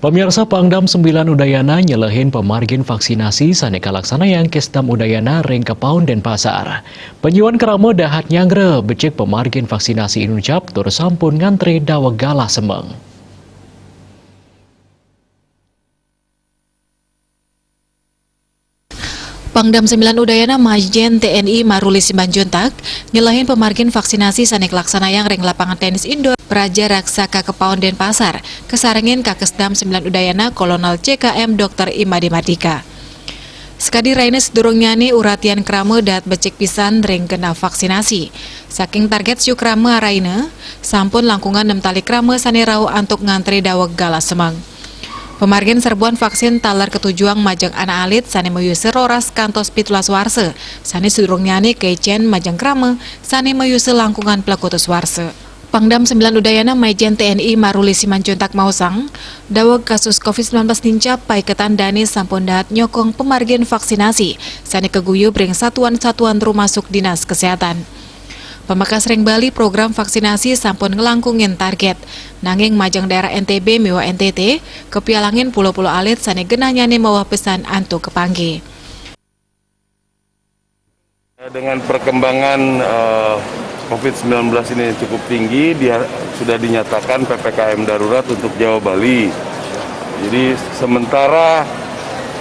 Pemirsa Pangdam 9 Udayana nyelehin pemargin vaksinasi Saneka Laksanayang Kesdam Udayana Reng Kepaun Denpasar. Penyuan keramo dahat nyangre becek pemargin vaksinasi Inucap tur sampun ngantri daweg galah semeng. Pangdam 9 Udayana Majen TNI Maruli Simanjuntak nyelahin pemargin vaksinasi Saneka Laksanayang Reng Lapangan Tenis Indoor Praja Raksaka Kepaun Denpasar kesarengin Kakesdam 9 Udayana Kolonel CKM Dr. Imadi Mardika. Sekadi raine sedurung nyani uratian krame dat becek pisan reng kena vaksinasi. Saking target siu krame raine, sampun langkungan 6 tali krame sanirau antuk ngantri daweg gala semang. Pemargin serbuan vaksin talar ketujuang majang anak alit sani meyuse roras kantos pitulas warse, sani sedurung nyani kecen majang krame, sani meyuse langkungan pelakutus warse. Pangdam 9 Udayana Majen TNI Maruli Simanjuntak Mausang, daweg kasus COVID-19 nincap paiketan dani sampun dahat nyokong pemargin vaksinasi, sani keguyu bring satuan-satuan termasuk dinas kesehatan. Pemakas Reng Bali program vaksinasi sampun ngelangkungin target. Nanging majang daerah NTB miwa NTT, kepialangin pulau-pulau alit sani genah nyani mawah pesan antu kepanggi. Dengan perkembangan COVID-19 ini cukup tinggi, dia sudah dinyatakan PPKM darurat untuk Jawa Bali. Jadi sementara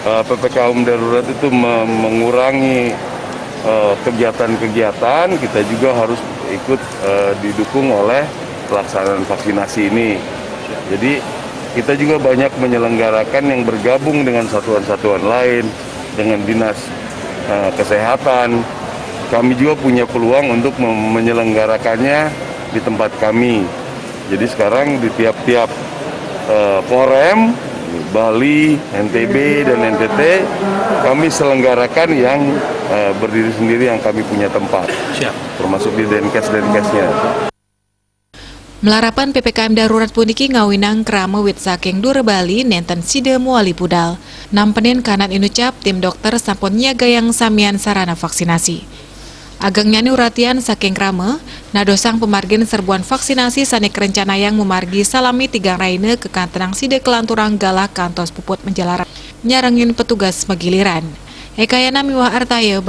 PPKM darurat itu mengurangi kegiatan-kegiatan, kita juga harus ikut didukung oleh pelaksanaan vaksinasi ini. Jadi kita juga banyak menyelenggarakan yang bergabung dengan satuan-satuan lain, dengan dinas kesehatan. Kami juga punya peluang untuk menyelenggarakannya di tempat kami. Jadi sekarang di tiap-tiap Porem, Bali, NTB, dan NTT, kami selenggarakan yang berdiri sendiri yang kami punya tempat. Siap. Termasuk di Denkes-Denkesnya. Melarapan PPKM darurat puniki ngawinang krama wit saking Dure Bali nenten side muali pudal. Nampenin kanan Inucap tim dokter sampun nyaga yang samian sarana vaksinasi. Ageng nyani uratian saking krama, nadosang pemargin serbuan vaksinasi sanik rencana yang memargi salami 3 raine ke kantenang side kelanturang galah kantos puput menjalaran nyarengin petugas megiliran. Ekayana miwah artaya